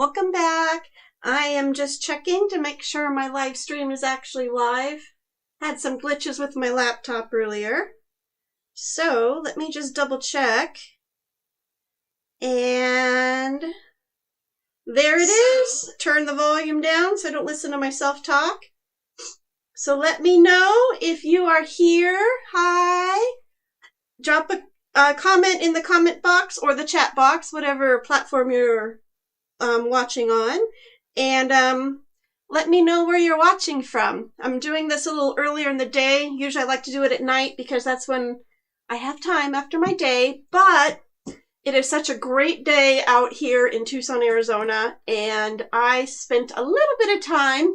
Welcome back. I am just checking to make sure my live stream is actually live. Had some glitches with my laptop earlier. So let me just double check. And there it is. Turn the volume down so I don't listen to myself talk. So let me know if you are here. Hi. Drop a comment in the comment box or the chat box, whatever platform you're watching on, and let me know where you're watching from. I'm doing this a little earlier in the day. Usually I like to do it at night because that's when I have time after my day, but it is such a great day out here in Tucson, Arizona, and I spent a little bit of time.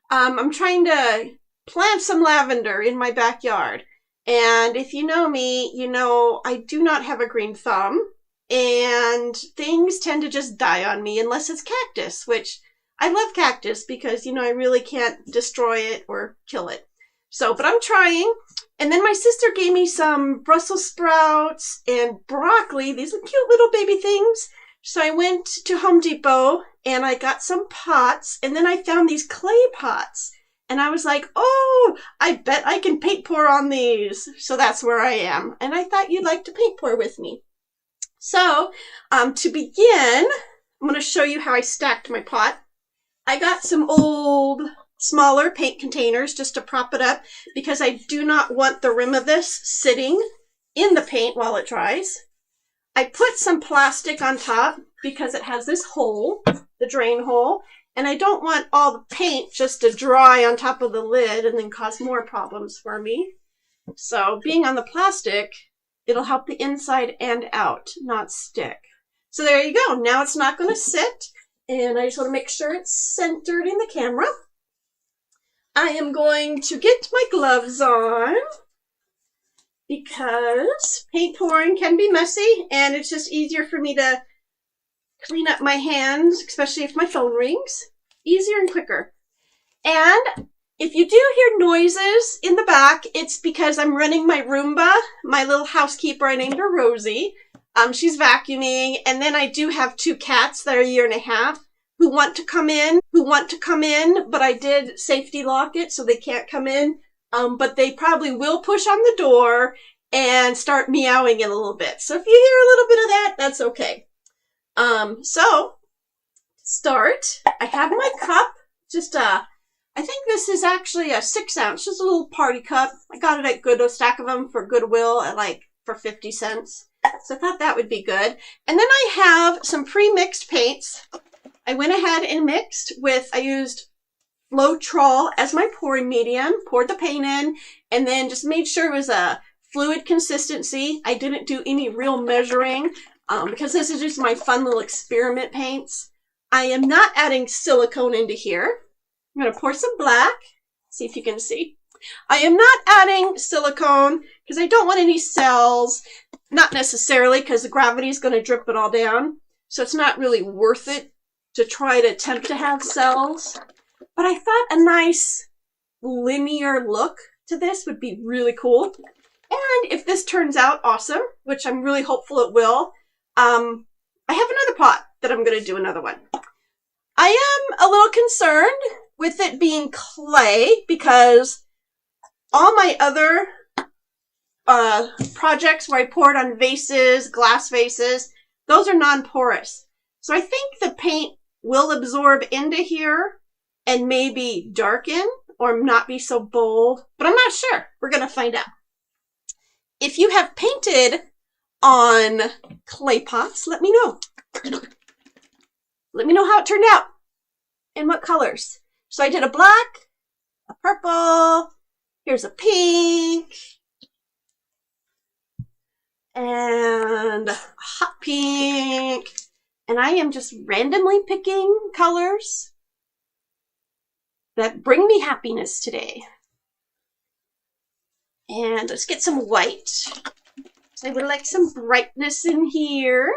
I'm trying to plant some lavender in my backyard, and if you know me, you know I do not have a green thumb. And things tend to just die on me unless it's cactus, which I love cactus because, I really can't destroy it or kill it. So, but I'm trying. And then my sister gave me some Brussels sprouts and broccoli. These are cute little baby things. So I went to Home Depot and I got some pots, and then I found these clay pots. And I was like, oh, I bet I can paint pour on these. So that's where I am. And I thought you'd like to paint pour with me. So, to begin, I'm going to show you how I stacked my pot. I got some old, smaller paint containers just to prop it up because I do not want the rim of this sitting in the paint while it dries. I put some plastic on top because it has this hole, the drain hole, and I don't want all the paint just to dry on top of the lid and then cause more problems for me. So, being on the plastic, it'll help the inside and out, not stick. So there you go. Now it's not going to sit, and I just want to make sure it's centered in the camera. I am going to get my gloves on because paint pouring can be messy, and it's just easier for me to clean up my hands, especially if my phone rings. Easier and quicker. And if you do hear noises in the back, it's because I'm running my Roomba, my little housekeeper. I named her Rosie. She's vacuuming, and then I do have 2 cats that are a year and a half who want to come in, but I did safety lock it so they can't come in. But they probably will push on the door and start meowing in a little bit. So if you hear a little bit of that, that's okay. So start. I have my cup, I think this is actually a 6 ounce, just a little party cup. I got it at a stack of them for Goodwill at for 50 cents. So I thought that would be good. And then I have some pre-mixed paints. I went ahead and I used Floetrol as my pouring medium, poured the paint in, and then just made sure it was a fluid consistency. I didn't do any real measuring because this is just my fun little experiment paints. I am not adding silicone into here. I'm going to pour some black, see if you can see. I am not adding silicone because I don't want any cells, not necessarily because the gravity is going to drip it all down. So it's not really worth it to try to attempt to have cells. But I thought a nice linear look to this would be really cool. And if this turns out awesome, which I'm really hopeful it will, I have another pot that I'm going to do another one. I am a little concerned with it being clay because all my other projects where I poured on vases, glass vases, those are non-porous. So I think the paint will absorb into here and maybe darken or not be so bold, but I'm not sure. We're going to find out. If you have painted on clay pots, let me know. Let me know how it turned out and what colors. So I did a black, a purple, here's a pink, and a hot pink. And I am just randomly picking colors that bring me happiness today. And let's get some white. So I would like some brightness in here.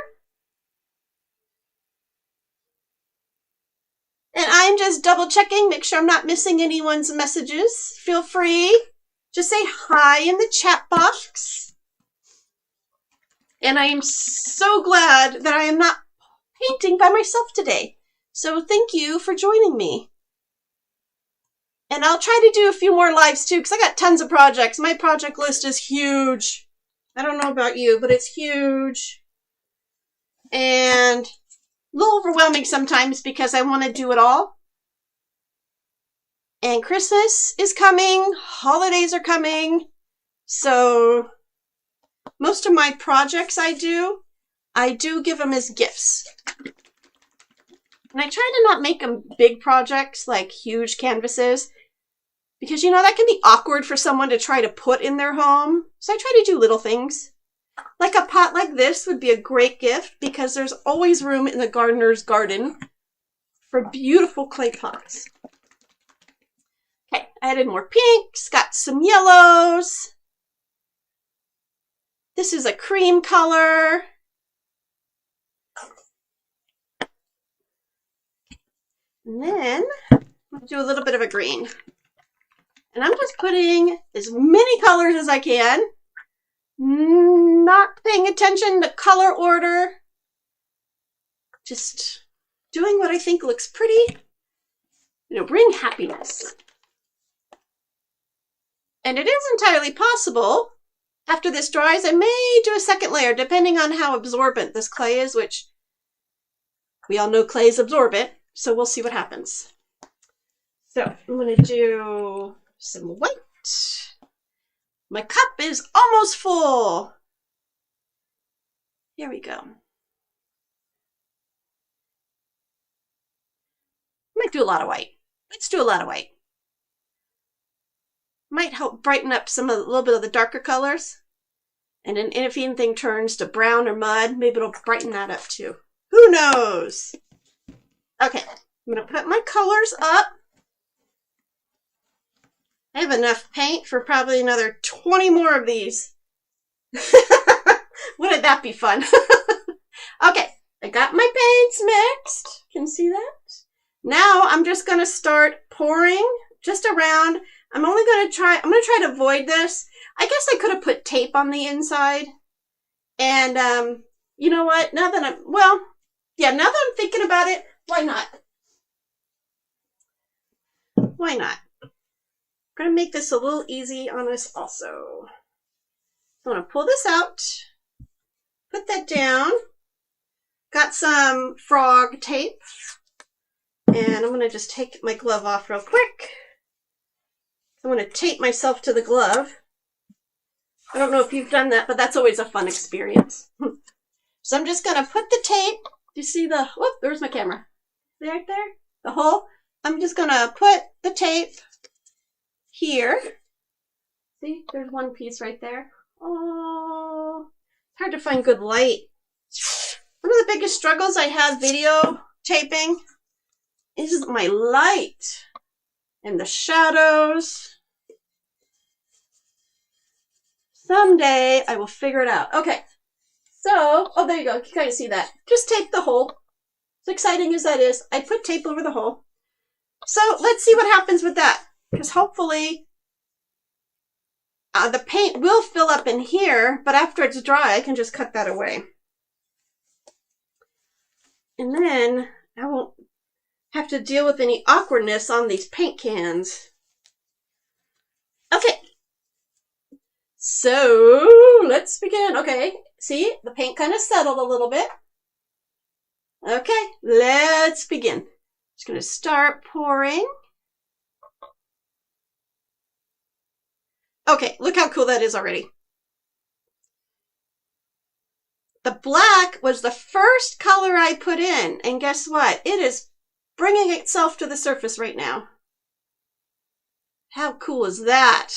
And I'm just double checking, make sure I'm not missing anyone's messages. Feel free. Just say hi in the chat box. And I am so glad that I am not painting by myself today. So thank you for joining me. And I'll try to do a few more lives too, because I got tons of projects. My project list is huge. I don't know about you, but it's huge. And a little overwhelming sometimes because I want to do it all. And Christmas is coming. Holidays are coming. So most of my projects I do give them as gifts. And I try to not make them big projects, like huge canvases. Because, you know, that can be awkward for someone to try to put in their home. So I try to do little things. Like a pot like this would be a great gift because there's always room in the gardener's garden for beautiful clay pots. Okay, I added more pinks, got some yellows. This is a cream color. And then I'll do a little bit of a green. And I'm just putting as many colors as I can. Not paying attention to color order. Just doing what I think looks pretty. You know, bring happiness. And it is entirely possible, after this dries, I may do a second layer, depending on how absorbent this clay is, which we all know clay is absorbent, so we'll see what happens. So I'm going to do some white. My cup is almost full. Here we go. I might do a lot of white. Let's do a lot of white. Might help brighten up a little bit of the darker colors. And then if anything turns to brown or mud, maybe it'll brighten that up too. Who knows? Okay, I'm going to put my colors up. I have enough paint for probably another 20 more of these. Wouldn't that be fun? Okay, I got my paints mixed. Can you see that? Now I'm just going to start pouring just around. I'm going to try to avoid this. I guess I could have put tape on the inside. And you know what? Now that I'm thinking about it, why not? Why not? I'm going to make this a little easy on us also. I'm going to pull this out, put that down. Got some frog tape, and I'm going to just take my glove off real quick. I'm going to tape myself to the glove. I don't know if you've done that, but that's always a fun experience. So I'm just going to put the tape. Do you see the, whoop, there's my camera. Right there, the hole. I'm just going to put the tape here. See, there's one piece right there. Oh, it's hard to find good light. One of the biggest struggles I have video taping is my light and the shadows. Someday I will figure it out. Okay, so, oh, there you go. You can kind of see that. Just tape the hole. As exciting as that is, I put tape over the hole. So let's see what happens with that. Because hopefully the paint will fill up in here, but after it's dry, I can just cut that away. And then I won't have to deal with any awkwardness on these paint cans. Okay. So let's begin. Okay. See, the paint kind of settled a little bit. Okay, let's begin. Just going to start pouring. Okay, look how cool that is already. The black was the first color I put in, and guess what? It is bringing itself to the surface right now. How cool is that?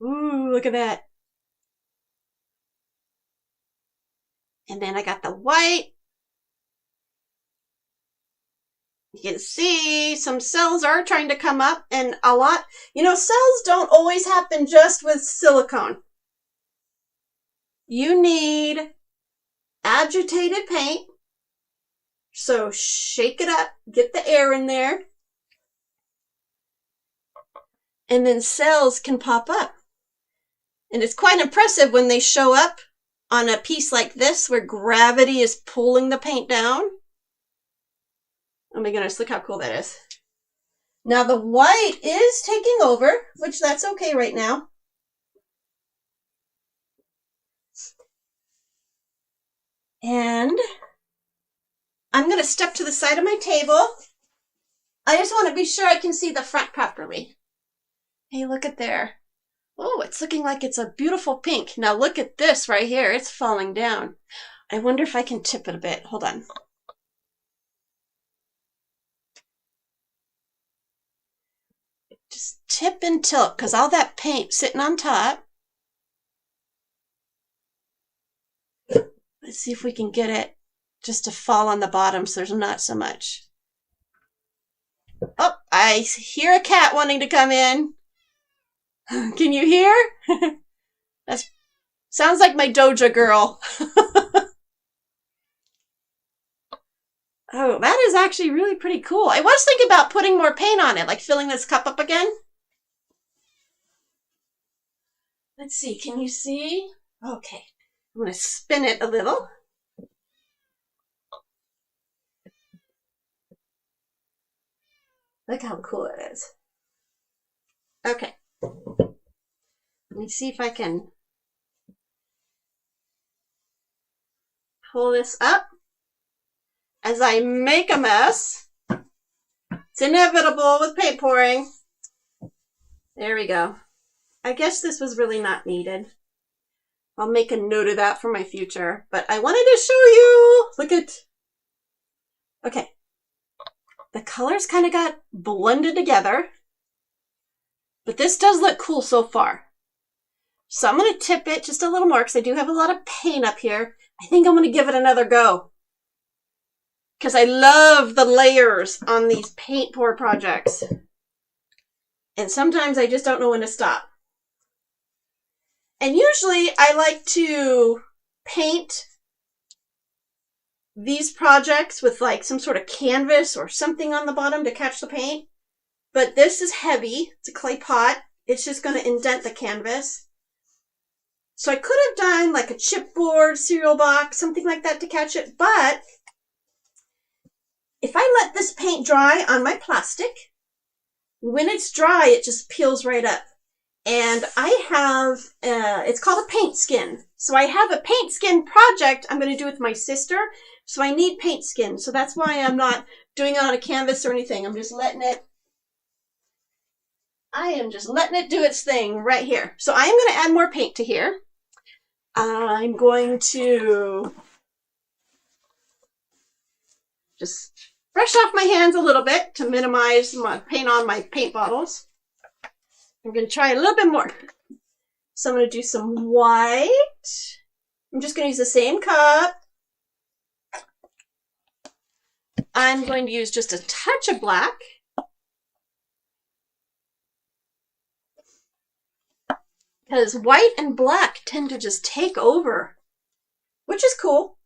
Ooh, look at that. And then I got the white. You can see some cells are trying to come up, and a lot, you know, cells don't always happen just with silicone. You need agitated paint. So shake it up, get the air in there, and then cells can pop up. And it's quite impressive when they show up on a piece like this where gravity is pulling the paint down. Oh my goodness, look how cool that is. Now the white is taking over, which that's okay right now. And I'm going to step to the side of my table. I just want to be sure I can see the front properly. Hey, look at there. Oh, it's looking like it's a beautiful pink. Now look at this right here. It's falling down. I wonder if I can tip it a bit. Hold on. Just tip and tilt, because all that paint sitting on top. Let's see if we can get it just to fall on the bottom so there's not so much. Oh, I hear a cat wanting to come in. Can you hear? That sounds like my Doja girl. Oh, that is actually really pretty cool. I was thinking about putting more paint on it, like filling this cup up again. Let's see, can you see? Okay, I'm going to spin it a little. Look how cool it is. Okay. Let me see if I can pull this up as I make a mess. It's inevitable with paint pouring. There we go. I guess this was really not needed. I'll make a note of that for my future, but I wanted to show you. Look at, okay. The colors kind of got blended together, but this does look cool so far. So I'm going to tip it just a little more because I do have a lot of paint up here. I think I'm going to give it another go because I love the layers on these paint pour projects. And sometimes I just don't know when to stop. And usually I like to paint these projects with like some sort of canvas or something on the bottom to catch the paint. But this is heavy. It's a clay pot. It's just going to indent the canvas. So I could have done like a chipboard, cereal box, something like that to catch it. But if I let this paint dry on my plastic, when it's dry, it just peels right up. And I have, it's called a paint skin. So I have a paint skin project I'm going to do with my sister. So I need paint skin. So that's why I'm not doing it on a canvas or anything. I'm just letting it, I am just letting it do its thing right here. So I am going to add more paint to here. I'm going to just brush off my hands a little bit to minimize my paint on my paint bottles. I'm going to try a little bit more. So I'm going to do some white. I'm just going to use the same cup. I'm going to use just a touch of black. Because white and black tend to just take over, which is cool.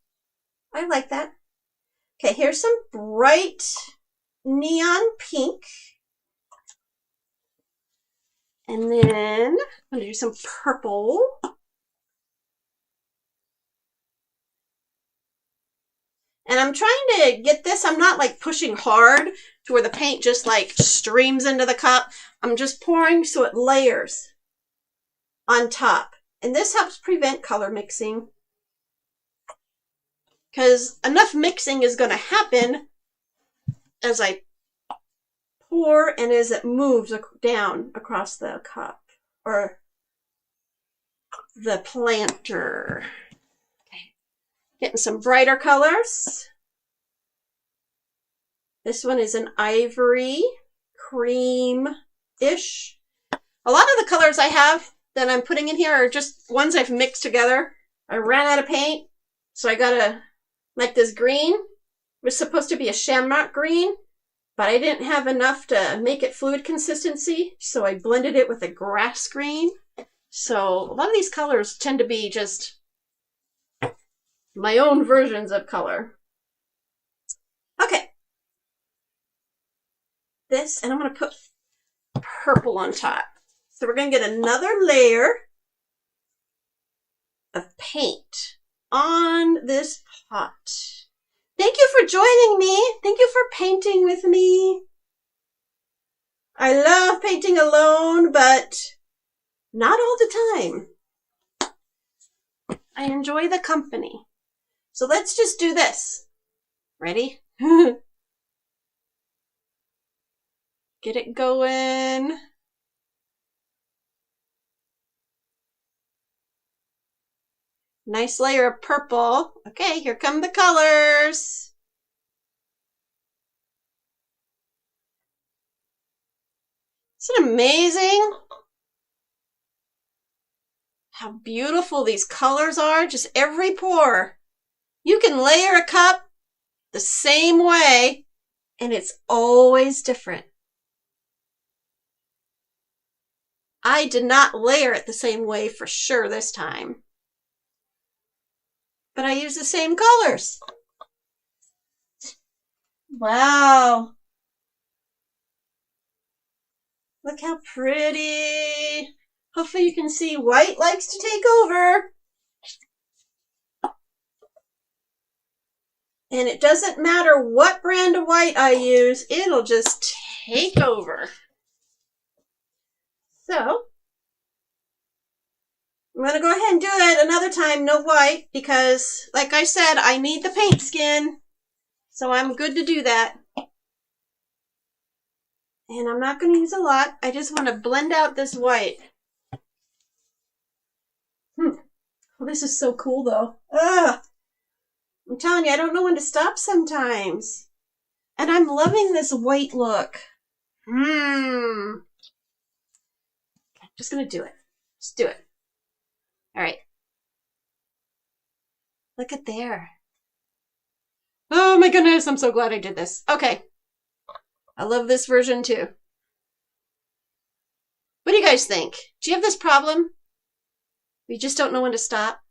I like that. Okay, here's some bright neon pink. And then I'm going to do some purple. And I'm trying to get this, I'm not like pushing hard to where the paint just like streams into the cup. I'm just pouring so it layers on top. And this helps prevent color mixing. Because enough mixing is going to happen as I pour and as it moves down across the cup or the planter. Okay. Getting some brighter colors. This one is an ivory cream-ish. A lot of the colors I have that I'm putting in here are just ones I've mixed together. I ran out of paint, so I got like this green. It was supposed to be a shamrock green, but I didn't have enough to make it fluid consistency, so I blended it with a grass green. So a lot of these colors tend to be just my own versions of color. Okay. This, and I'm going to put purple on top. So we're going to get another layer of paint on this pot. Thank you for joining me. Thank you for painting with me. I love painting alone, but not all the time. I enjoy the company. So let's just do this. Ready? Get it going. Nice layer of purple. Okay, here come the colors. Isn't it amazing how beautiful these colors are? Just every pour. You can layer a cup the same way, and it's always different. I did not layer it the same way for sure this time, but I used the same colors. Wow. Look how pretty. Hopefully you can see white likes to take over. And it doesn't matter what brand of white I use, it'll just take over. So, I'm going to go ahead and do it another time, no white, because like I said, I need the paint skin. So I'm good to do that. And I'm not going to use a lot. I just want to blend out this white. Well, this is so cool though. Ugh. I'm telling you, I don't know when to stop sometimes. And I'm loving this white look. I'm just going to do it. Just do it. All right. Look at there. Oh my goodness, I'm so glad I did this. Okay. I love this version too. What do you guys think? Do you have this problem? You just don't know when to stop?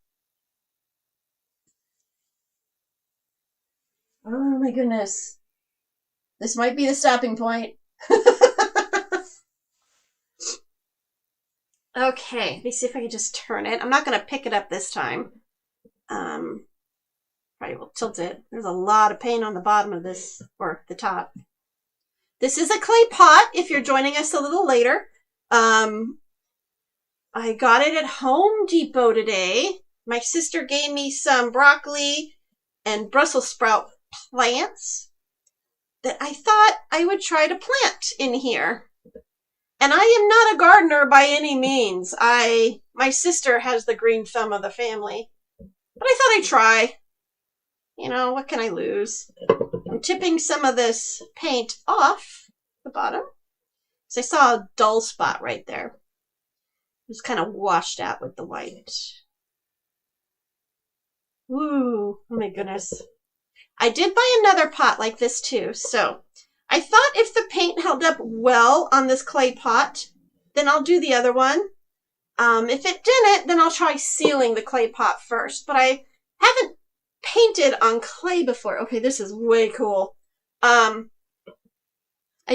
Oh my goodness. This might be the stopping point. Okay, let me see if I can just turn it. I'm not going to pick it up this time. Probably will tilt it. There's a lot of paint on the bottom of this, or the top. This is a clay pot if you're joining us a little later. I got it at Home Depot today. My sister gave me some broccoli and Brussels sprout plants that I thought I would try to plant in here. And I am not a gardener by any means. My sister has the green thumb of the family. But I thought I'd try. You know, what can I lose? I'm tipping some of this paint off the bottom. So I saw a dull spot right there. It was kind of washed out with the white. Ooh, oh my goodness. I did buy another pot like this too, so I thought if the paint held up well on this clay pot, then I'll do the other one. If it didn't, then I'll try sealing the clay pot first, but I haven't painted on clay before. Okay, this is way cool. I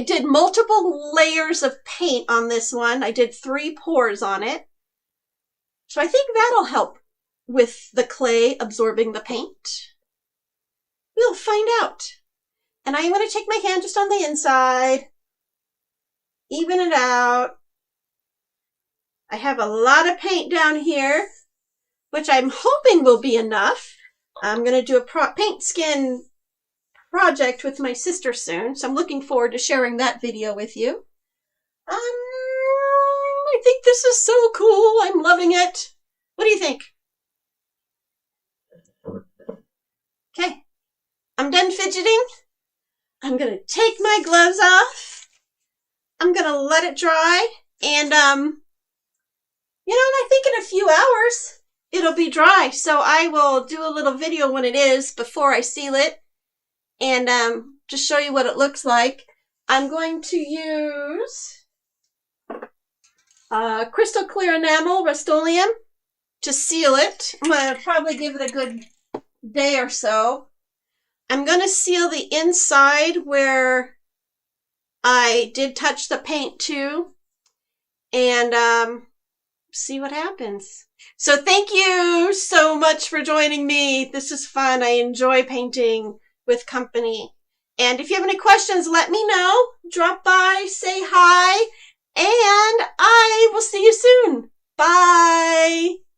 did multiple layers of paint on this one. I did 3 pours on it. So I think that'll help with the clay absorbing the paint. We'll find out. And I'm going to take my hand just on the inside, even it out. I have a lot of paint down here, which I'm hoping will be enough. I'm going to do a paint skin project with my sister soon, so I'm looking forward to sharing that video with you. I think this is so cool. I'm loving it. What do you think? Okay, I'm done fidgeting. I'm going to take my gloves off. I'm going to let it dry. And, you know, I think in a few hours it'll be dry. So I will do a little video when it is before I seal it. And just show you what it looks like. I'm going to use crystal clear enamel Rust-Oleum to seal it. I'm going to probably give it a good day or so. I'm going to seal the inside where I did touch the paint too. And see what happens. So thank you so much for joining me. This is fun. I enjoy painting with company. And if you have any questions, let me know. Drop by, say hi, and I will see you soon. Bye.